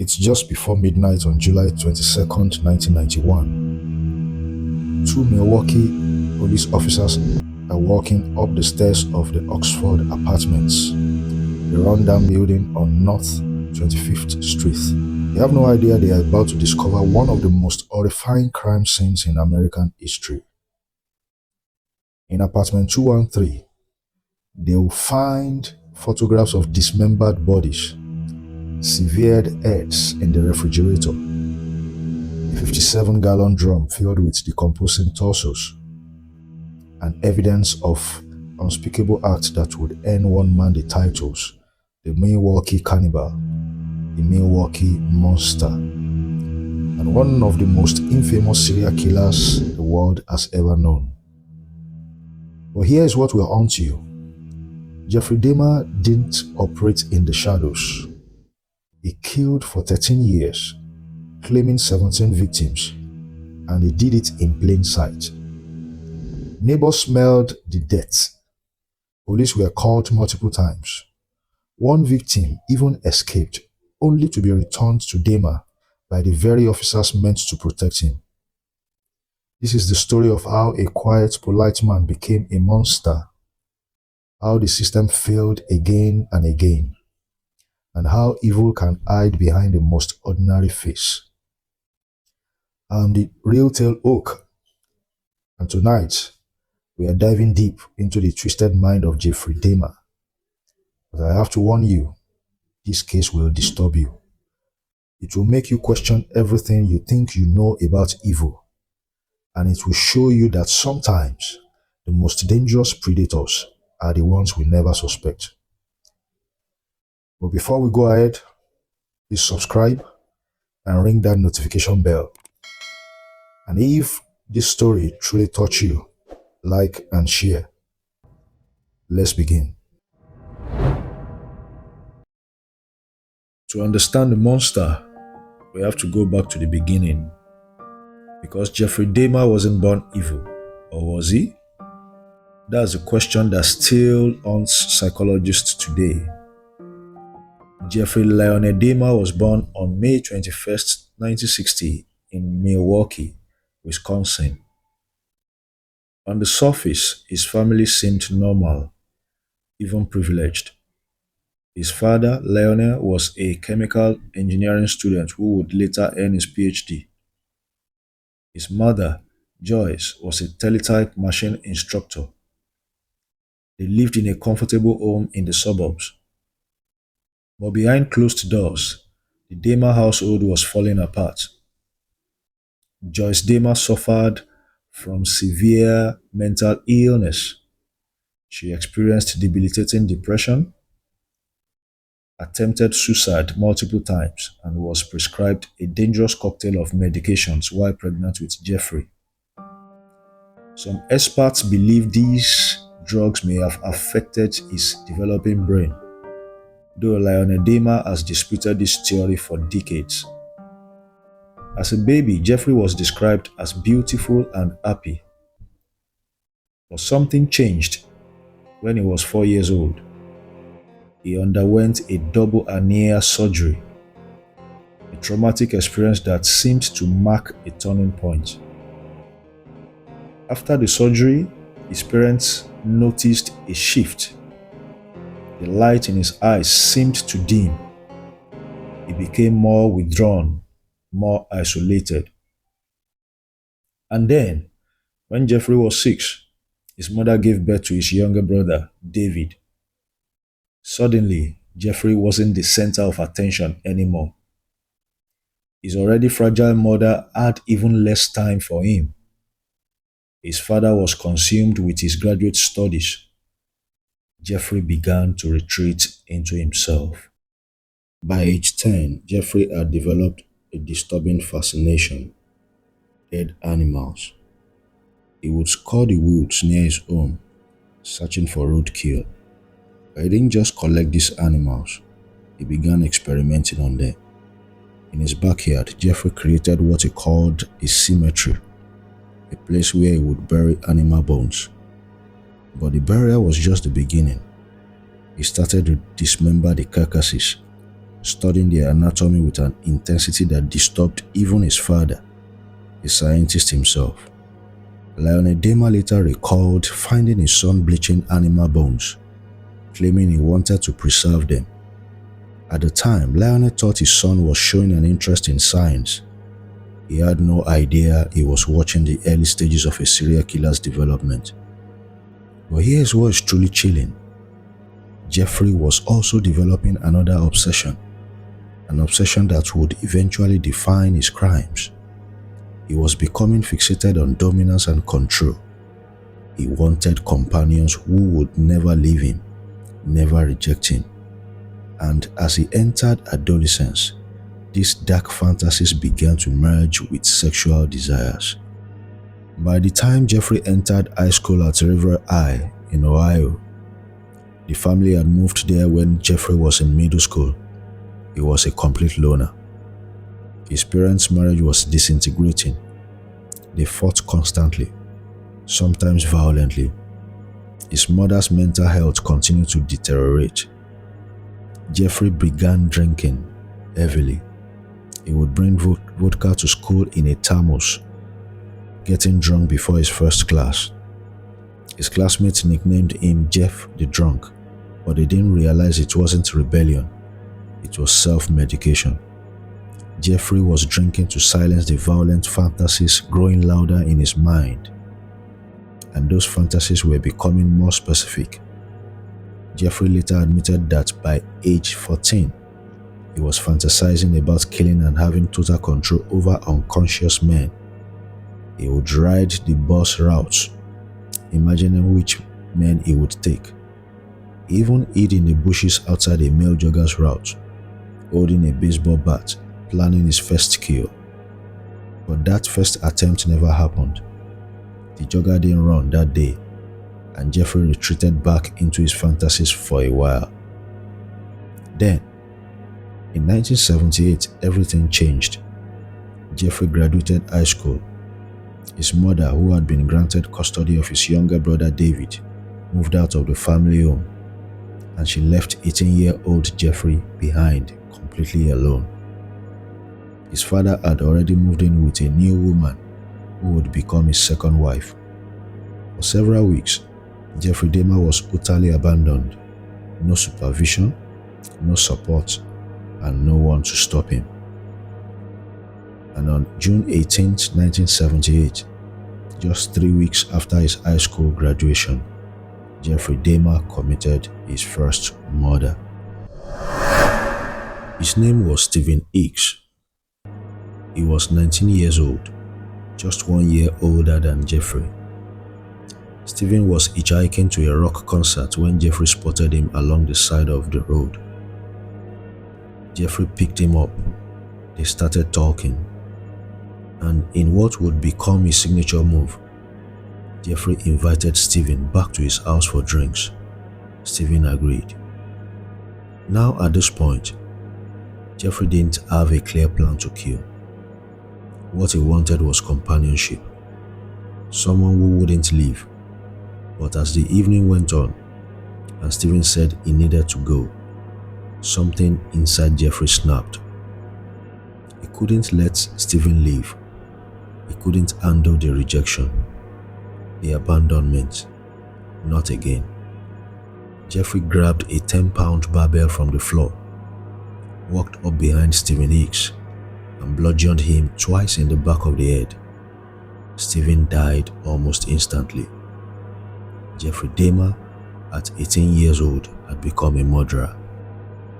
It's just before midnight on July 22nd, 1991. Two Milwaukee police officers are walking up the stairs of the Oxford Apartments, a rundown building on North 25th Street. They have no idea they are about to discover one of the most horrifying crime scenes in American history. In apartment 213, they will find photographs of dismembered bodies, severed heads in the refrigerator, a 57-gallon drum filled with decomposing torsos, and evidence of unspeakable acts that would earn one man the titles the Milwaukee Cannibal, the Milwaukee Monster, and one of the most infamous serial killers the world has ever known. But here is what will haunt you. Jeffrey Dahmer didn't operate in the shadows. He killed for 13 years, claiming 17 victims, and he did it in plain sight. Neighbors smelled the death. Police were called multiple times. One victim even escaped, only to be returned to Dahmer by the very officers meant to protect him. This is the story of how a quiet, polite man became a monster, how the system failed again and again, and how evil can hide behind the most ordinary face. I'm the real Tale Oak, and tonight we are diving deep into the twisted mind of Jeffrey Dahmer. But I have to warn you, this case will disturb you. It will make you question everything you think you know about evil, and it will show you that sometimes the most dangerous predators are the ones we never suspect. But before we go ahead, please subscribe and ring that notification bell. And if this story truly touched you, like and share. Let's begin. To understand the monster, we have to go back to the beginning. Because Jeffrey Dahmer wasn't born evil, or was he? That's a question that still haunts psychologists today. Jeffrey Lionel Dahmer was born on May 21st, 1960 in Milwaukee, Wisconsin. On the surface, his family seemed normal, even privileged. His father, Lionel, was a chemical engineering student who would later earn his PhD. His mother, Joyce, was a teletype machine instructor. They lived in a comfortable home in the suburbs. But behind closed doors, the Dahmer household was falling apart. Joyce Dahmer suffered from severe mental illness. She experienced debilitating depression, attempted suicide multiple times, and was prescribed a dangerous cocktail of medications while pregnant with Jeffrey. Some experts believe these drugs may have affected his developing brain, though Lionel Dahmer has disputed this theory for decades. As a baby, Jeffrey was described as beautiful and happy. But something changed when he was 4 years old. He underwent a double hernia surgery, a traumatic experience that seemed to mark a turning point. After the surgery, his parents noticed a shift. The light in his eyes seemed to dim. He became more withdrawn, more isolated. And then, when Jeffrey was 6, his mother gave birth to his younger brother, David. Suddenly, Jeffrey wasn't the center of attention anymore. His already fragile mother had even less time for him. His father was consumed with his graduate studies. Jeffrey began to retreat into himself. By age 10, Jeffrey had developed a disturbing fascination: dead animals. He would scour the woods near his home, searching for roadkill. But he didn't just collect these animals, he began experimenting on them. In his backyard, Jeffrey created what he called a cemetery, a place where he would bury animal bones. But the burial was just the beginning. He started to dismember the carcasses, studying their anatomy with an intensity that disturbed even his father, a scientist himself. Lionel Dahmer later recalled finding his son bleaching animal bones, claiming he wanted to preserve them. At the time, Lionel thought his son was showing an interest in science. He had no idea he was watching the early stages of a serial killer's development. But here's what is truly chilling. Jeffrey was also developing another obsession, an obsession that would eventually define his crimes. He was becoming fixated on dominance and control. He wanted companions who would never leave him, never reject him. And as he entered adolescence, these dark fantasies began to merge with sexual desires. By the time Jeffrey entered high school at River High in Ohio, the family had moved there when Jeffrey was in middle school. He was a complete loner. His parents' marriage was disintegrating. They fought constantly, sometimes violently. His mother's mental health continued to deteriorate. Jeffrey began drinking heavily. He would bring vodka to school in a thermos, getting drunk before his first class. His classmates nicknamed him Jeff the Drunk, but they didn't realize it wasn't rebellion. It was self-medication. Jeffrey was drinking to silence the violent fantasies growing louder in his mind. And those fantasies were becoming more specific. Jeffrey later admitted that by age 14, he was fantasizing about killing and having total control over unconscious men. He would ride the bus routes, imagining which men he would take. He even hid in the bushes outside a male jogger's route, holding a baseball bat, planning his first kill. But that first attempt never happened. The jogger didn't run that day, and Jeffrey retreated back into his fantasies for a while. Then, in 1978, everything changed. Jeffrey graduated high school. His mother, who had been granted custody of his younger brother David, moved out of the family home, and she left 18-year-old Jeffrey behind, completely alone. His father had already moved in with a new woman who would become his second wife. For several weeks, Jeffrey Dahmer was utterly abandoned. No supervision, no support, and no one to stop him. And on June 18, 1978, just 3 weeks after his high school graduation, Jeffrey Dahmer committed his first murder. His name was Stephen Hicks. He was 19 years old, just 1 year older than Jeffrey. Stephen was hitchhiking to a rock concert when Jeffrey spotted him along the side of the road. Jeffrey picked him up. They started talking. And in what would become his signature move, Jeffrey invited Stephen back to his house for drinks. Stephen agreed. Now at this point, Jeffrey didn't have a clear plan to kill. What he wanted was companionship, someone who wouldn't leave. But as the evening went on, and Stephen said he needed to go, something inside Jeffrey snapped. He couldn't let Stephen leave. He couldn't handle the rejection, the abandonment. Not again. Jeffrey grabbed a 10-pound barbell from the floor, walked up behind Stephen Hicks, and bludgeoned him twice in the back of the head. Stephen died almost instantly. Jeffrey Dahmer, at 18 years old, had become a murderer.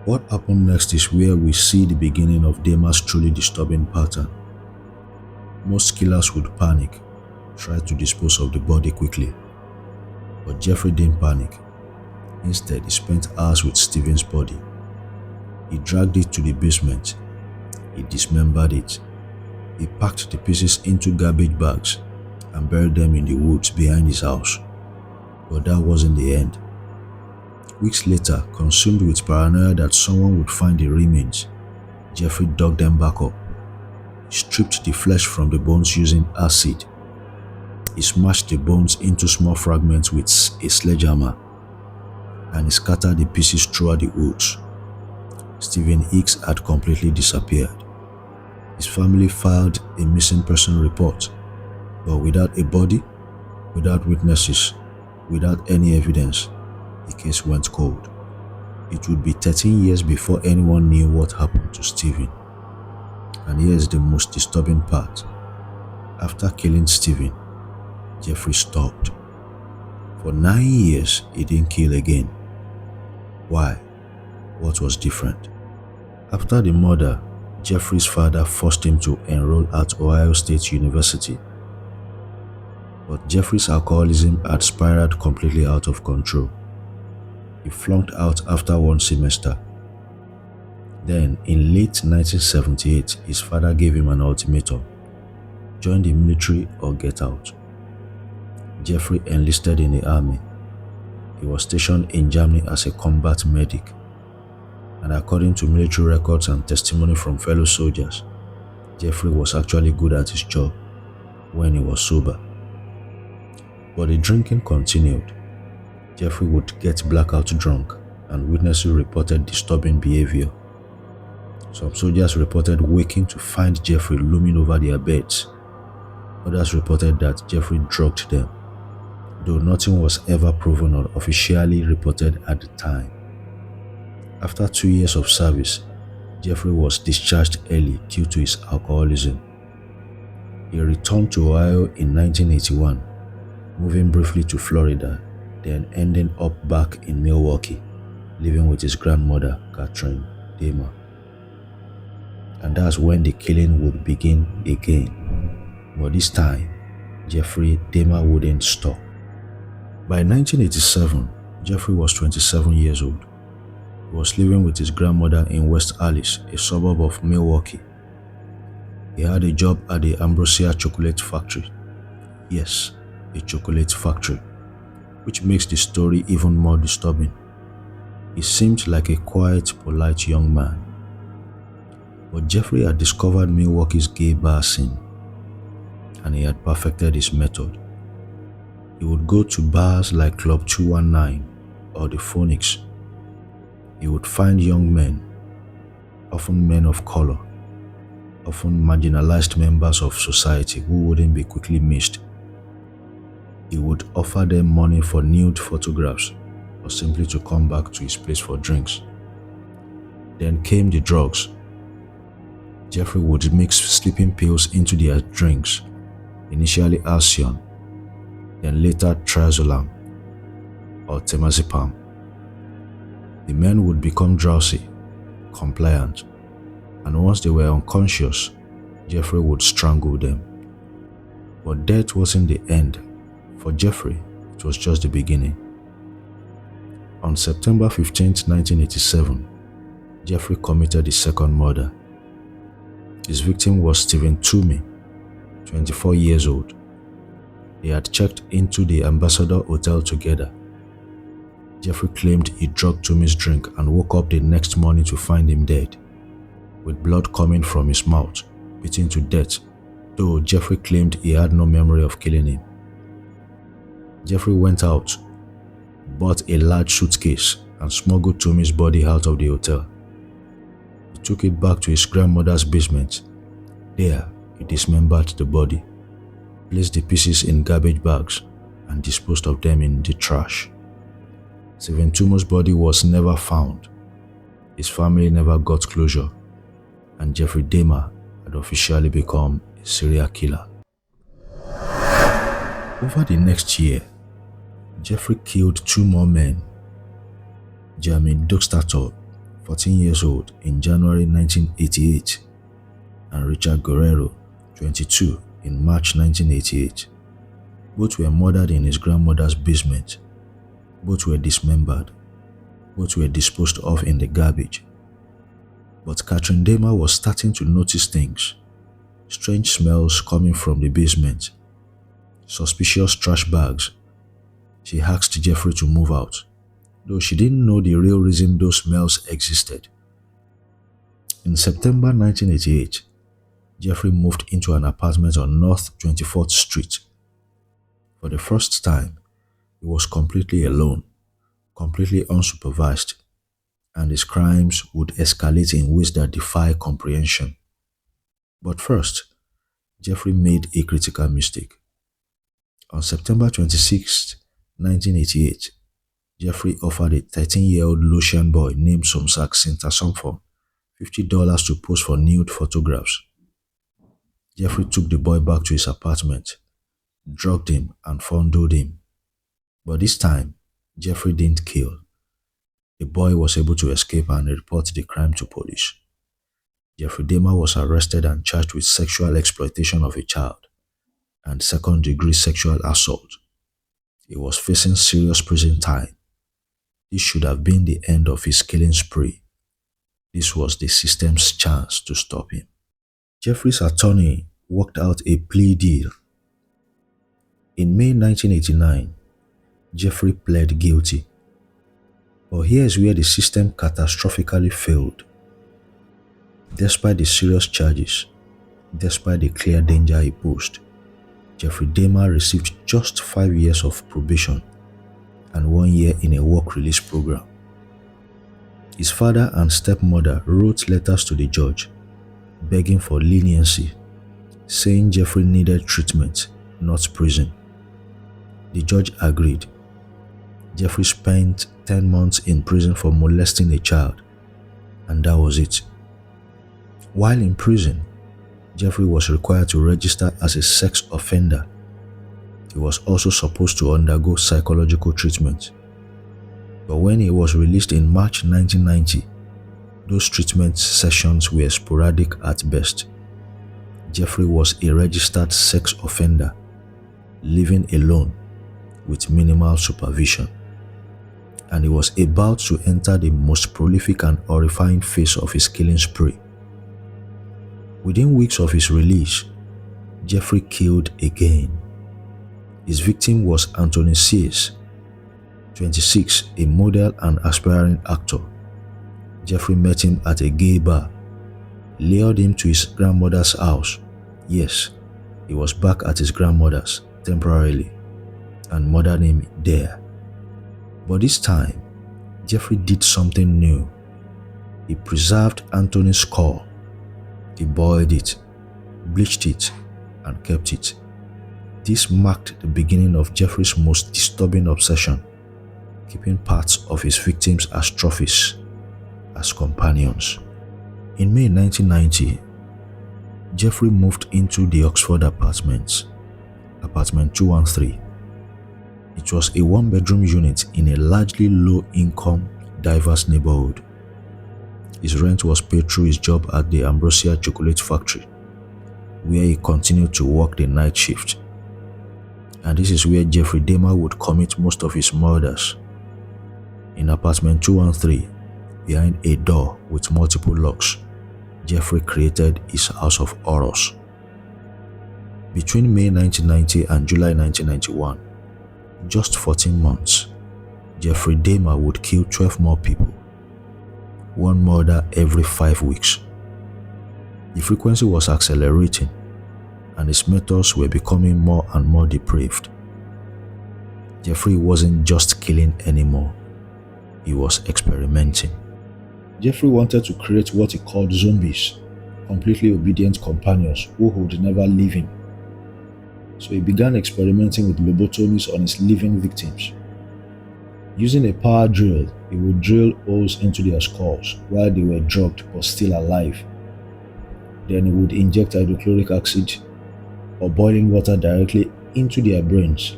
What happened next is where we see the beginning of Dahmer's truly disturbing pattern. Most killers would panic, try to dispose of the body quickly. But Jeffrey didn't panic. Instead, he spent hours with Stephen's body. He dragged it to the basement. He dismembered it. He packed the pieces into garbage bags and buried them in the woods behind his house. But that wasn't the end. Weeks later, consumed with paranoia that someone would find the remains, Jeffrey dug them back up. He stripped the flesh from the bones using acid. He smashed the bones into small fragments with a sledgehammer, and he scattered the pieces throughout the woods. Stephen Hicks had completely disappeared. His family filed a missing person report, but without a body, without witnesses, without any evidence, the case went cold. It would be 13 years before anyone knew what happened to Stephen. And here's the most disturbing part. After killing Stephen, Jeffrey stopped. For 9 years, he didn't kill again. Why? What was different? After the murder, Jeffrey's father forced him to enroll at Ohio State University. But Jeffrey's alcoholism had spiraled completely out of control. He flunked out after one semester. Then, in late 1978, his father gave him an ultimatum: join the military or get out. Jeffrey enlisted in the army. He was stationed in Germany as a combat medic. And according to military records and testimony from fellow soldiers, Jeffrey was actually good at his job when he was sober. But the drinking continued. Jeffrey would get blackout drunk, and witnesses reported disturbing behavior. Some soldiers reported waking to find Jeffrey looming over their beds. Others reported that Jeffrey drugged them, though nothing was ever proven or officially reported at the time. After 2 years of service, Jeffrey was discharged early due to his alcoholism. He returned to Ohio in 1981, moving briefly to Florida, then ending up back in Milwaukee, living with his grandmother, Catherine Dahmer. And that's when the killing would begin again. But this time, Jeffrey Dahmer wouldn't stop. By 1987, Jeffrey was 27 years old. He was living with his grandmother in West Allis, a suburb of Milwaukee. He had a job at the Ambrosia chocolate factory. Yes, a chocolate factory, which makes the story even more disturbing. He seemed like a quiet, polite young man. But Jeffrey had discovered Milwaukee's gay bar scene, and he had perfected his method. He would go to bars like Club 219 or the Phoenix. He would find young men, often men of color, often marginalized members of society who wouldn't be quickly missed. He would offer them money for nude photographs or simply to come back to his place for drinks. Then came the drugs. Jeffrey would mix sleeping pills into their drinks, initially Alcion, then later Triazolam or Temazepam. The men would become drowsy, compliant, and once they were unconscious, Jeffrey would strangle them. But death wasn't the end. For Jeffrey, it was just the beginning. On September 15, 1987, Jeffrey committed his second murder. His victim was Stephen Toomey, 24 years old. They had checked into the Ambassador Hotel together. Jeffrey claimed he drugged Toomey's drink and woke up the next morning to find him dead, with blood coming from his mouth, beaten to death, though Jeffrey claimed he had no memory of killing him. Jeffrey went out, bought a large suitcase, and smuggled Toomey's body out of the hotel. He took it back to his grandmother's basement. There, he dismembered the body, placed the pieces in garbage bags, and disposed of them in the trash. Stephen Toomey's body was never found. His family never got closure, and Jeffrey Dahmer had officially become a serial killer. Over the next year, Jeffrey killed 2 more men. Jeremy Duxtator, 14 years old, in January 1988, and Richard Guerrero, 22, in March 1988. Both were murdered in his grandmother's basement. Both were dismembered. Both were disposed of in the garbage. But Catherine Dahmer was starting to notice things. Strange smells coming from the basement. Suspicious trash bags. She asked Jeffrey to move out, though she didn't know the real reason those smells existed. In September 1988, Jeffrey moved into an apartment on North 24th Street. For the first time, he was completely alone, completely unsupervised, and his crimes would escalate in ways that defy comprehension. But first, Jeffrey made a critical mistake. On September 26, 1988, Jeffrey offered a 13-year-old Lucian boy named Somsak Sintasomphone $50 to pose for nude photographs. Jeffrey took the boy back to his apartment, drugged him, and fondled him. But this time, Jeffrey didn't kill. The boy was able to escape and report the crime to police. Jeffrey Dahmer was arrested and charged with sexual exploitation of a child and second-degree sexual assault. He was facing serious prison time. This should have been the end of his killing spree. This was the system's chance to stop him. Jeffrey's attorney worked out a plea deal. In May 1989, Jeffrey pled guilty. But here's where the system catastrophically failed. Despite the serious charges, despite the clear danger he posed, Jeffrey Dahmer received just 5 years of probation and 1 year in a work release program. His father and stepmother wrote letters to the judge, begging for leniency, saying Jeffrey needed treatment, not prison. The judge agreed. Jeffrey spent 10 months in prison for molesting a child, and that was it. While in prison, Jeffrey was required to register as a sex offender. He was also supposed to undergo psychological treatment. But when he was released in March 1990, those treatment sessions were sporadic at best. Jeffrey was a registered sex offender, living alone with minimal supervision. And he was about to enter the most prolific and horrifying phase of his killing spree. Within weeks of his release, Jeffrey killed again. His victim was Anthony Sears, 26, a model and aspiring actor. Jeffrey met him at a gay bar, lured him to his grandmother's house. Yes, he was back at his grandmother's temporarily, and murdered him there. But this time, Jeffrey did something new. He preserved Anthony's skull. He boiled it, bleached it, and kept it. This marked the beginning of Jeffrey's most disturbing obsession, keeping parts of his victims as trophies, as companions. In May 1990, Jeffrey moved into the Oxford apartments, apartment 213. It was a one-bedroom unit in a largely low-income, diverse neighborhood. His rent was paid through his job at the Ambrosia Chocolate Factory, where he continued to work the night shift. And this is where Jeffrey Dahmer would commit most of his murders. In apartment 213, behind a door with multiple locks, Jeffrey created his house of horrors. Between May 1990 and July 1991, just 14 months, Jeffrey Dahmer would kill 12 more people, one murder every 5 weeks. The frequency was accelerating, and his methods were becoming more and more depraved. Jeffrey wasn't just killing anymore, he was experimenting. Jeffrey wanted to create what he called zombies, completely obedient companions who would never leave him. So he began experimenting with lobotomies on his living victims. Using a power drill, he would drill holes into their skulls while they were drugged but still alive. Then he would inject hydrochloric acid or boiling water directly into their brains,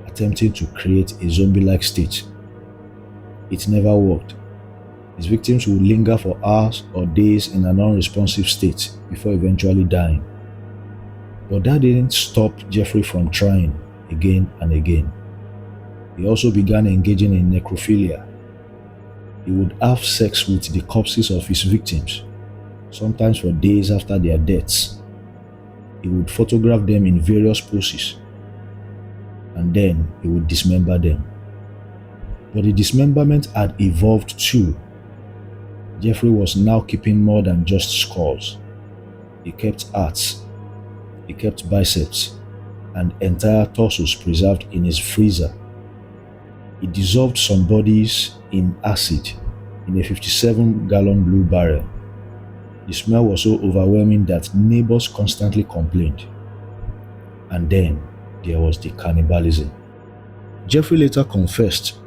attempting to create a zombie-like state. It never worked. His victims would linger for hours or days in an unresponsive state before eventually dying. But that didn't stop Jeffrey from trying again and again. He also began engaging in necrophilia. He would have sex with the corpses of his victims, sometimes for days after their deaths. He would photograph them in various poses, and then he would dismember them. But the dismemberment had evolved too. Jeffrey was now keeping more than just skulls. He kept hearts, he kept biceps, and entire torsos preserved in his freezer. He dissolved some bodies in acid in a 57-gallon blue barrel. The smell was so overwhelming that neighbors constantly complained. And then there was the cannibalism. Jeffrey later confessed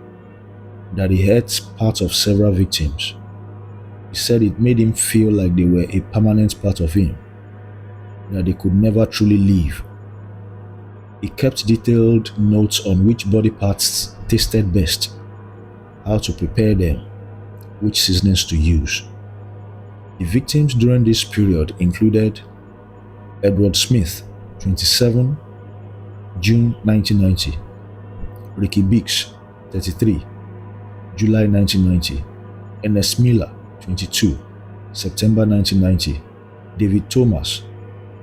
that he ate parts of several victims. He said it made him feel like they were a permanent part of him, that they could never truly leave. He kept detailed notes on which body parts tasted best, how to prepare them, which seasonings to use. The victims during this period included Edward Smith, 27, June 1990, Ricky Biggs, 33, July 1990, Ernest Miller, 22, September 1990, David Thomas,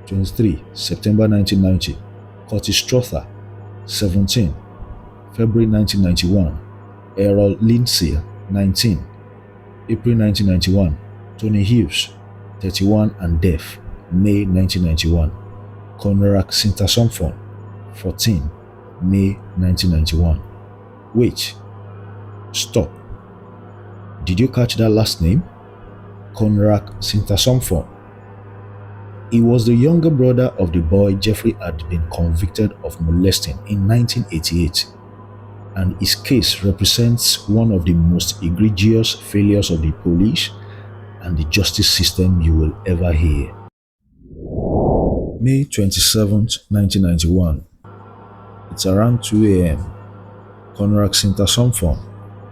23, September 1990, Curtis Strother, 17, February 1991, Errol Lindsay, 19, April 1991, Tony Hughes, 31 and deaf, May 1991, Conrad Sintasomphon, 14, May 1991. Wait, stop. Did you catch that last name? Conrad Sintasomphon. He was the younger brother of the boy Jeffrey had been convicted of molesting in 1988, and his case represents one of the most egregious failures of the police and the justice system you will ever hear. May 27th, 1991. It's around 2 a.m. Conrad Sintasomphon,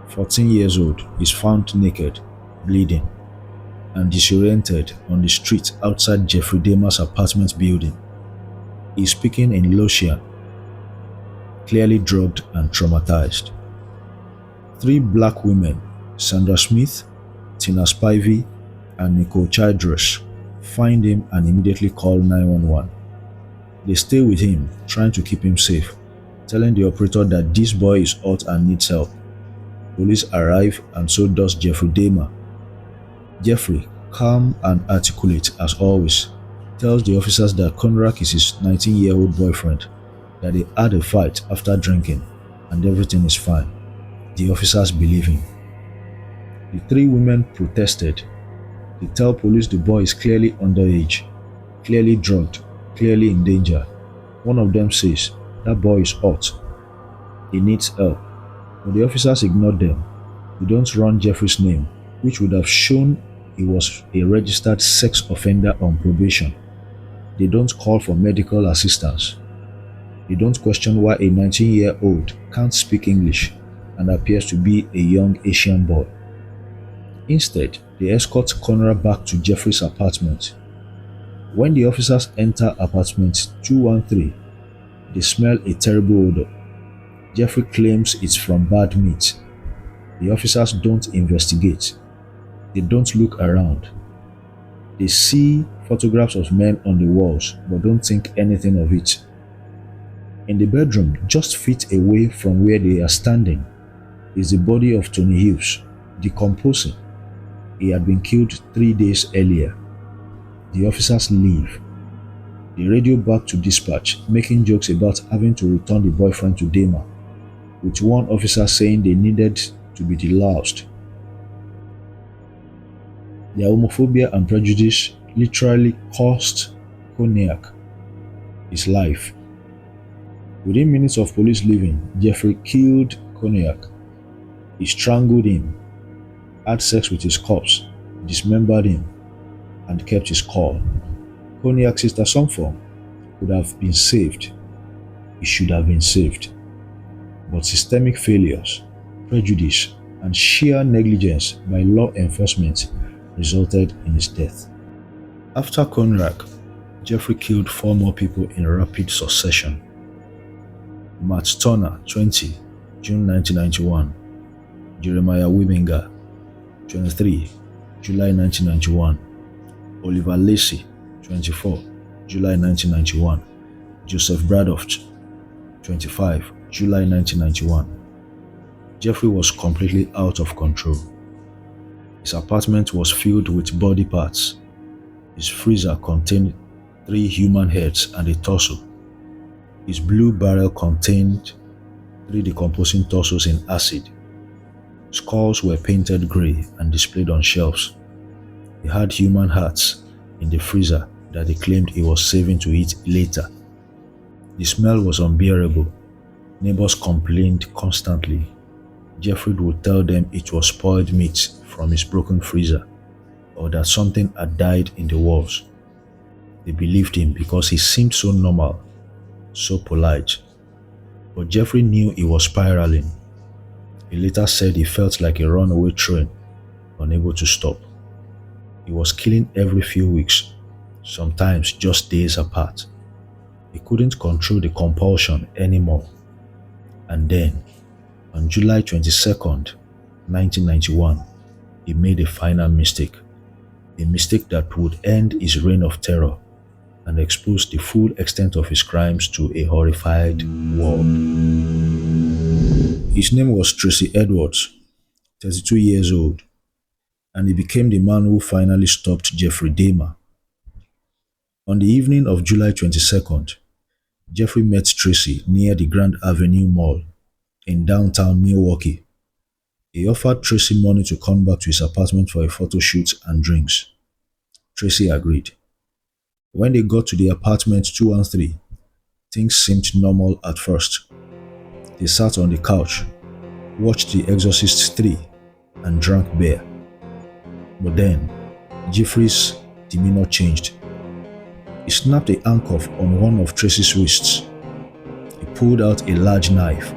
14 years old, is found naked, bleeding, and disoriented on the street outside Jeffrey Dahmer's apartment building. He is speaking in Laotian, clearly drugged and traumatized. 3 black women, Sandra Smith, Tina Spivey, and Nicole Childress, find him and immediately call 911. They stay with him, trying to keep him safe, telling the operator that this boy is hurt and needs help. Police arrive, and so does Jeffrey Dahmer. Jeffrey, calm and articulate as always, tells the officers that Conrad is his 19-year-old boyfriend, that they had a fight after drinking, and everything is fine. The officers believe him. The 3 women protested. They tell police the boy is clearly underage, clearly drugged, clearly in danger. One of them says, that boy is hurt. He needs help. But the officers ignored them. They don't run Jeffrey's name, which would have shown he was a registered sex offender on probation. They don't call for medical assistance. They don't question why a 19-year-old can't speak English and appears to be a young Asian boy. Instead, they escort Conrad back to Jeffrey's apartment. When the officers enter apartment 213, they smell a terrible odor. Jeffrey claims it's from bad meat. The officers don't investigate. They don't look around. They see photographs of men on the walls but don't think anything of it. In the bedroom, just feet away from where they are standing, is the body of Tony Hughes, decomposing. He had been killed 3 days earlier. The officers leave. They radio back to dispatch, making jokes about having to return the boyfriend to Dahmer, with one officer saying they needed to be the last. Their homophobia and prejudice literally cost Cognac his life. Within minutes of police leaving, Jeffrey killed Cognac. He strangled him, had sex with his corpse, dismembered him, and kept his call. Cognac sister Somphon could have been saved. He should have been saved. But systemic failures, prejudice, and sheer negligence by law enforcement resulted in his death. After Conrad, Jeffrey killed 4 more people in rapid succession. Matt Turner, 20, June 1991. Jeremiah Wimminger, 23, July 1991. Oliver Lacey, 24, July 1991. Joseph Bradoft, 25, July 1991. Jeffrey was completely out of control. His apartment was filled with body parts. His freezer contained 3 human heads and a torso. His blue barrel contained 3 decomposing torsos in acid. Skulls were painted grey and displayed on shelves. They had human hearts in the freezer that they claimed he was saving to eat later. The smell was unbearable. Neighbors complained constantly. Jeffrey would tell them it was spoiled meat from his broken freezer, or that something had died in the walls. They believed him because he seemed so normal, so polite. But Jeffrey knew he was spiraling. He later said he felt like a runaway train, unable to stop. He was killing every few weeks, sometimes just days apart. He couldn't control the compulsion anymore. And then, on July 22nd, 1991, he made a final mistake. A mistake that would end his reign of terror and expose the full extent of his crimes to a horrified world. His name was Tracy Edwards, 32 years old, and he became the man who finally stopped Jeffrey Dahmer. On the evening of July 22nd, Jeffrey met Tracy near the Grand Avenue Mall in downtown Milwaukee. He offered Tracy money to come back to his apartment for a photo shoot and drinks. Tracy agreed. When they got to the apartment 213, things seemed normal at first. They sat on the couch, watched The Exorcist 3, and drank beer. But then, Jeffrey's demeanor changed. He snapped a handcuff on one of Tracy's wrists. He pulled out a large knife.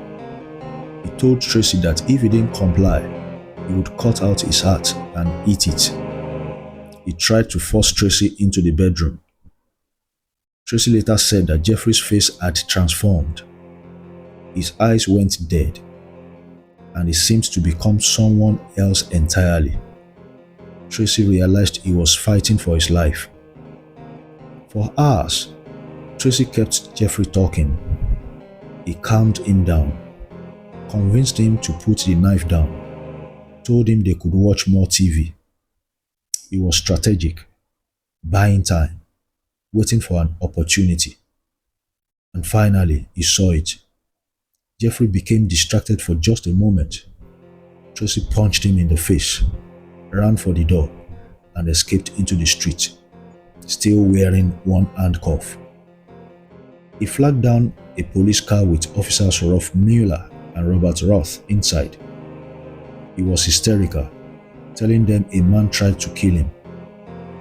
He told Tracy that if he didn't comply, he would cut out his heart and eat it. He tried to force Tracy into the bedroom. Tracy later said that Jeffrey's face had transformed. His eyes went dead, and he seemed to become someone else entirely. Tracy realized he was fighting for his life. For hours, Tracy kept Jeffrey talking. He calmed him down, convinced him to put the knife down, told him they could watch more TV. He was strategic, buying time, waiting for an opportunity. And finally, he saw it. Jeffrey became distracted for just a moment. Tracy punched him in the face, ran for the door, and escaped into the street, still wearing one handcuff. He flagged down a police car with officers Rolf Mueller and Robert Roth inside. He was hysterical, telling them a man tried to kill him,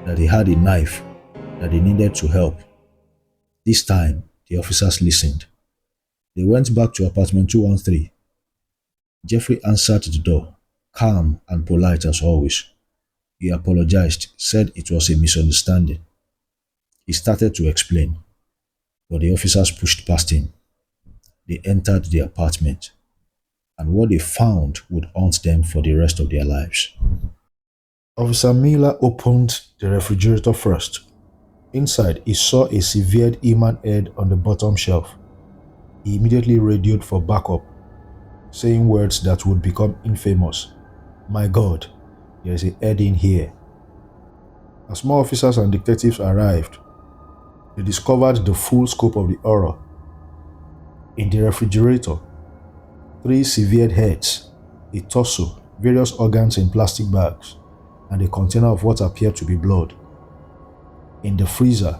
that he had a knife, that they needed to help. This time, the officers listened. They went back to apartment 213. Jeffrey answered the door, calm and polite as always. He apologized, said it was a misunderstanding. He started to explain, but the officers pushed past him. They entered the apartment, and what they found would haunt them for the rest of their lives. Officer Miller opened the refrigerator first. Inside, he saw a severed human head on the bottom shelf. He immediately radioed for backup, saying words that would become infamous. "My God, there is a head in here." As more officers and detectives arrived, they discovered the full scope of the horror. In the refrigerator, 3 severed heads, a torso, various organs in plastic bags, and a container of what appeared to be blood. In the freezer,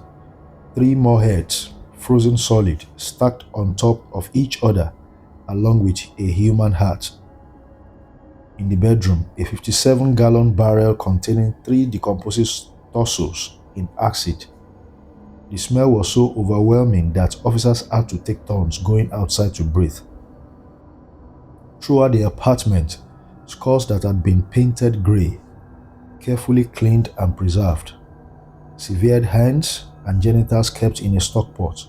3 more heads, frozen solid, stacked on top of each other, along with a human heart. In the bedroom, a 57-gallon barrel containing 3 decomposed torsos in acid. The smell was so overwhelming that officers had to take turns going outside to breathe. Throughout the apartment, skulls that had been painted grey, carefully cleaned and preserved. Severed hands and genitals kept in a stockpot.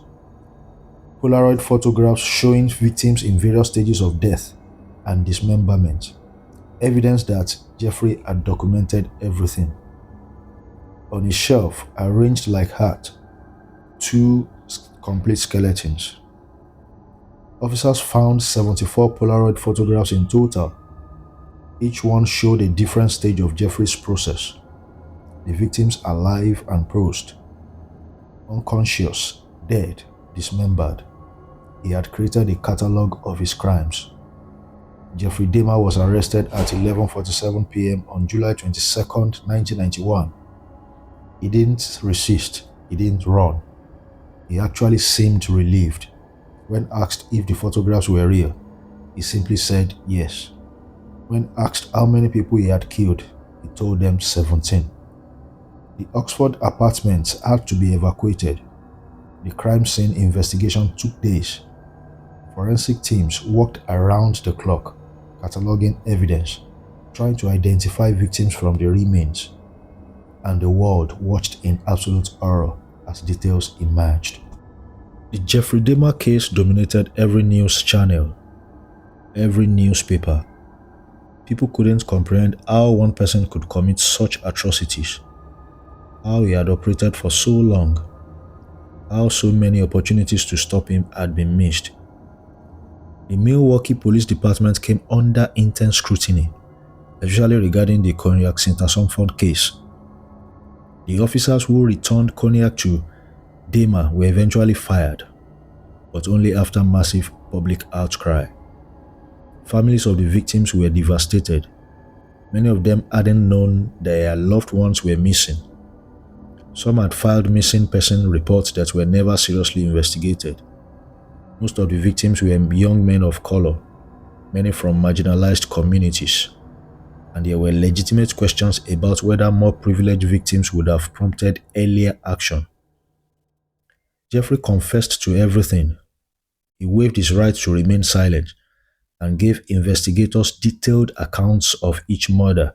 Polaroid photographs showing victims in various stages of death and dismemberment. Evidence that Jeffrey had documented everything. On a shelf, arranged like hat, 2 complete skeletons. Officers found 74 Polaroid photographs in total. Each one showed a different stage of Jeffrey's process. The victims alive and prosed, unconscious, dead, dismembered. He had created a catalogue of his crimes. Jeffrey Dahmer was arrested at 11:47 p.m. on July 22nd, 1991. He didn't resist, he didn't run. He actually seemed relieved. When asked if the photographs were real, he simply said yes. When asked how many people he had killed, he told them 17. The Oxford apartments had to be evacuated. The crime scene investigation took days. Forensic teams worked around the clock, cataloging evidence, trying to identify victims from the remains, and the world watched in absolute horror as details emerged. The Jeffrey Dahmer case dominated every news channel, every newspaper. People couldn't comprehend how one person could commit such atrocities, how he had operated for so long, how so many opportunities to stop him had been missed. The Milwaukee Police Department came under intense scrutiny, especially regarding the Cognac Sinterson case. The officers who returned Cognac to Dahmer were eventually fired, but only after massive public outcry. Families of the victims were devastated. Many of them hadn't known their loved ones were missing. Some had filed missing person reports that were never seriously investigated. Most of the victims were young men of color, many from marginalized communities, and there were legitimate questions about whether more privileged victims would have prompted earlier action. Jeffrey confessed to everything. He waived his right to remain silent and gave investigators detailed accounts of each murder.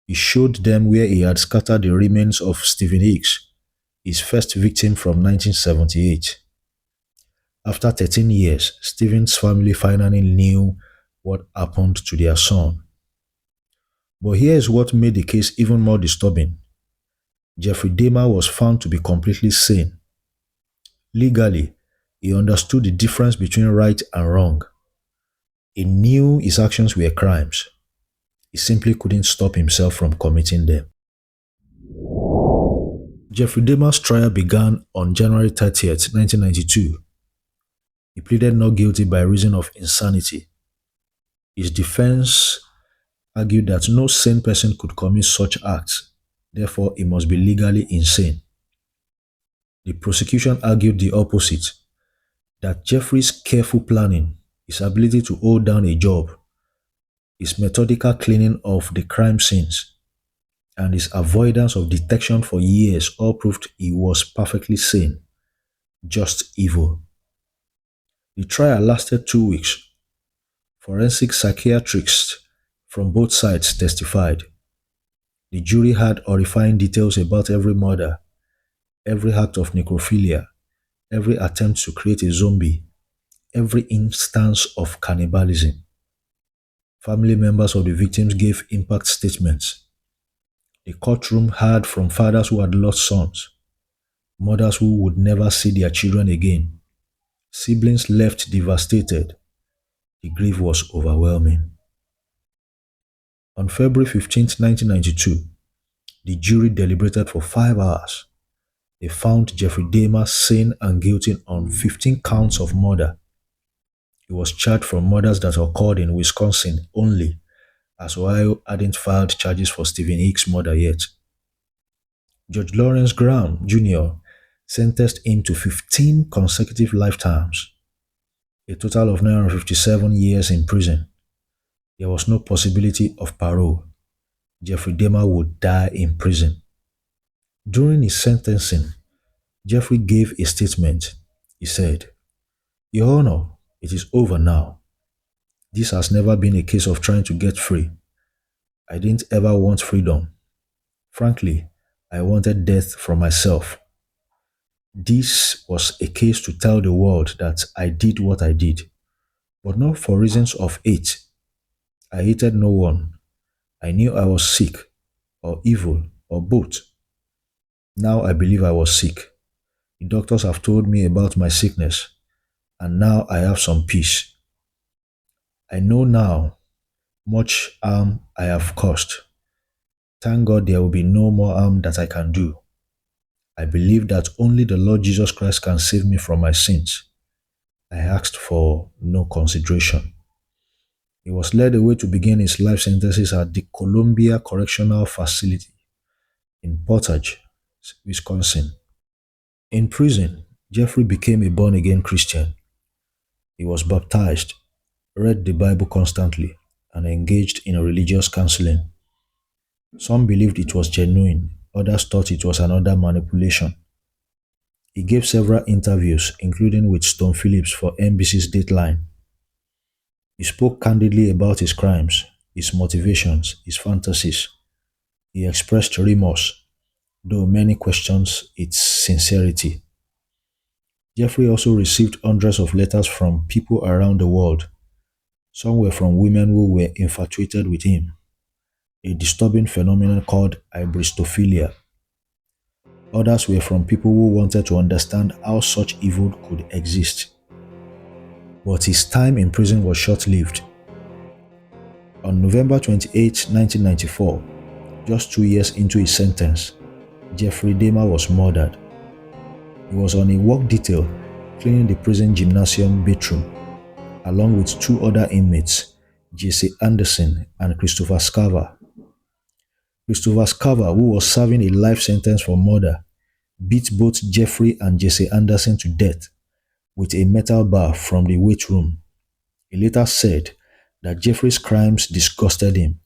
He showed them where he had scattered the remains of Stephen Hicks, his first victim from 1978. After 13 years, Stephen's family finally knew what happened to their son. But here is what made the case even more disturbing. Jeffrey Dahmer was found to be completely sane. Legally, he understood the difference between right and wrong. He knew his actions were crimes. He simply couldn't stop himself from committing them. Jeffrey Dahmer's trial began on January 30th, 1992. He pleaded not guilty by reason of insanity. His defense argued that no sane person could commit such acts, therefore he must be legally insane. The prosecution argued the opposite, that Jeffrey's careful planning, his ability to hold down a job, his methodical cleaning of the crime scenes, and his avoidance of detection for years all proved he was perfectly sane, just evil. The trial lasted 2 weeks. Forensic psychiatrists from both sides testified. The jury had horrifying details about every murder, every act of necrophilia, every attempt to create a zombie, every instance of cannibalism. Family members of the victims gave impact statements. The courtroom heard from fathers who had lost sons, mothers who would never see their children again, siblings left devastated. The grief was overwhelming. On February 15, 1992, the jury deliberated for 5 hours. They found Jeffrey Dahmer sane and guilty on 15 counts of murder. He was charged for murders that occurred in Wisconsin only, as Ohio hadn't filed charges for Stephen Hicks' murder yet. Judge Lawrence Graham, Jr. sentenced him to 15 consecutive lifetimes, a total of 957 years in prison. There was no possibility of parole. Jeffrey Dahmer would die in prison. During his sentencing, Jeffrey gave a statement. He said, "Your Honor, it is over now. This has never been a case of trying to get free. I didn't ever want freedom. Frankly, I wanted death for myself. This was a case to tell the world that I did what I did, but not for reasons of hate. I hated no one. I knew I was sick, or evil, or both. Now I believe I was sick. The doctors have told me about my sickness, and now I have some peace. I know now much harm I have caused. Thank God there will be no more harm that I can do. I believe that only the Lord Jesus Christ can save me from my sins. I asked for no consideration." He was led away to begin his life sentences at the Columbia Correctional Facility in Portage, Wisconsin. In prison, Jeffrey became a born again Christian. He was baptized, read the Bible constantly, and engaged in religious counseling. Some believed it was genuine, others thought it was another manipulation. He gave several interviews, including with Stone Phillips for NBC's Dateline. He spoke candidly about his crimes, his motivations, his fantasies. He expressed remorse, though many questioned its sincerity. Jeffrey also received hundreds of letters from people around the world. Some were from women who were infatuated with him, a disturbing phenomenon called hybristophilia. Others were from people who wanted to understand how such evil could exist. But his time in prison was short-lived. On November 28, 1994, just 2 years into his sentence, Jeffrey Dahmer was murdered. He was on a work detail cleaning the prison gymnasium bathroom, along with two other inmates, Jesse Anderson and Christopher Scarver. Christopher Scarver, who was serving a life sentence for murder, beat both Jeffrey and Jesse Anderson to death with a metal bar from the weight room. He later said that Jeffrey's crimes disgusted him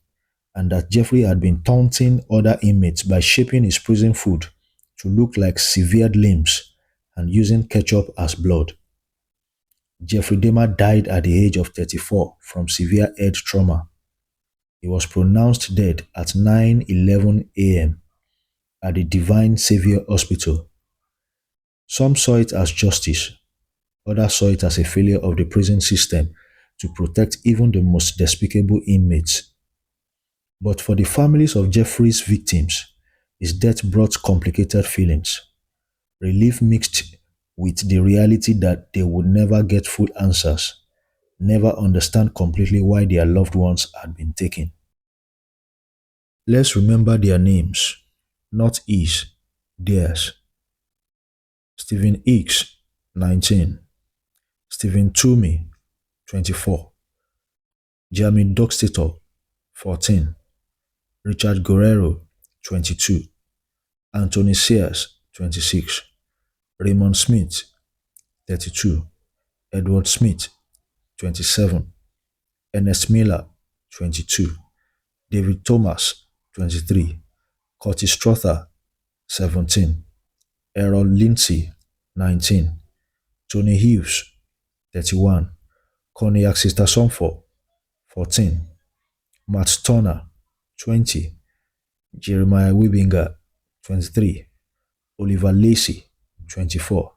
and that Jeffrey had been taunting other inmates by shaping his prison food to look like severed limbs and using ketchup as blood. Jeffrey Dahmer died at the age of 34 from severe head trauma. He was pronounced dead at 9:11 a.m. at the Divine Savior Hospital. Some saw it as justice, others saw it as a failure of the prison system to protect even the most despicable inmates. But for the families of Jeffrey's victims, his death brought complicated feelings, relief mixed with the reality that they would never get full answers, never understand completely why their loved ones had been taken. Let's remember their names, not his, theirs. Stephen Hicks, 19. Stephen Toomey, 24. Jamie Doxtator, 14. Richard Guerrero, 22. Anthony Sears, 26. Raymond Smith, 32. Edward Smith, 27. Ernest Miller, 22. David Thomas, 23. Curtis Strother, 17. Errol Lindsay, 19. Tony Hughes, 31. Cognac Sister Somfort, 14. Matt Turner, 20. Jeremiah Wibinger, 23. Oliver Lacey, 24.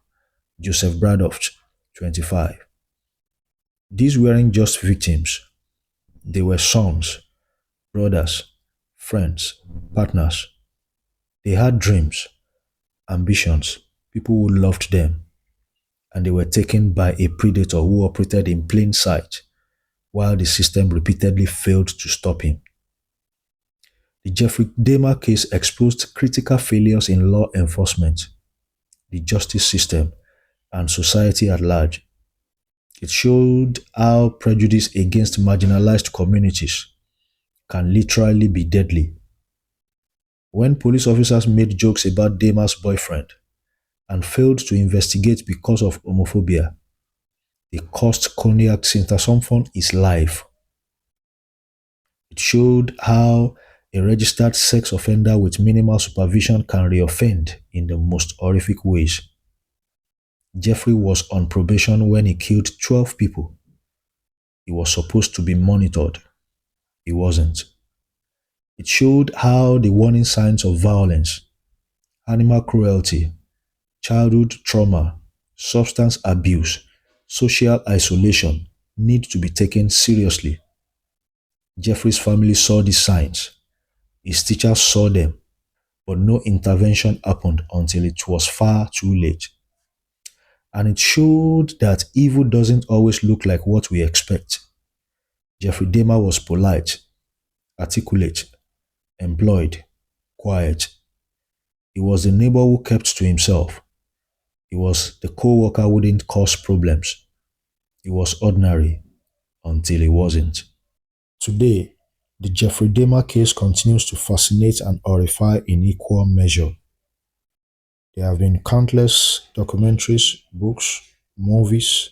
Joseph Bradoft, 25. These weren't just victims, they were sons, brothers, friends, partners. They had dreams, ambitions, people who loved them, and they were taken by a predator who operated in plain sight while the system repeatedly failed to stop him. The Jeffrey Dahmer case exposed critical failures in law enforcement, the justice system, and society at large. It showed how prejudice against marginalized communities can literally be deadly. When police officers made jokes about Dahmer's boyfriend and failed to investigate because of homophobia, they cost Cognac Sintasomphon his life. It showed how a registered sex offender with minimal supervision can reoffend in the most horrific ways. Jeffrey was on probation when he killed 12 people. He was supposed to be monitored. He wasn't. It showed how the warning signs of violence, animal cruelty, childhood trauma, substance abuse, social isolation need to be taken seriously. Jeffrey's family saw these signs. His teachers saw them, but no intervention happened until it was far too late. And it showed that evil doesn't always look like what we expect. Jeffrey Dahmer was polite, articulate, employed, quiet. He was the neighbor who kept to himself. He was the co-worker who didn't cause problems. He was ordinary until he wasn't. Today, the Jeffrey Dahmer case continues to fascinate and horrify in equal measure. There have been countless documentaries, books, movies,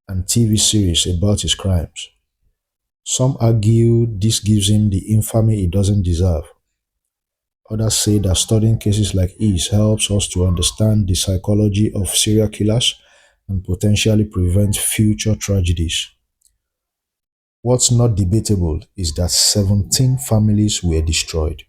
and TV series about his crimes. Some argue this gives him the infamy he doesn't deserve. Others say that studying cases like his helps us to understand the psychology of serial killers and potentially prevent future tragedies. What's not debatable is that 17 families were destroyed.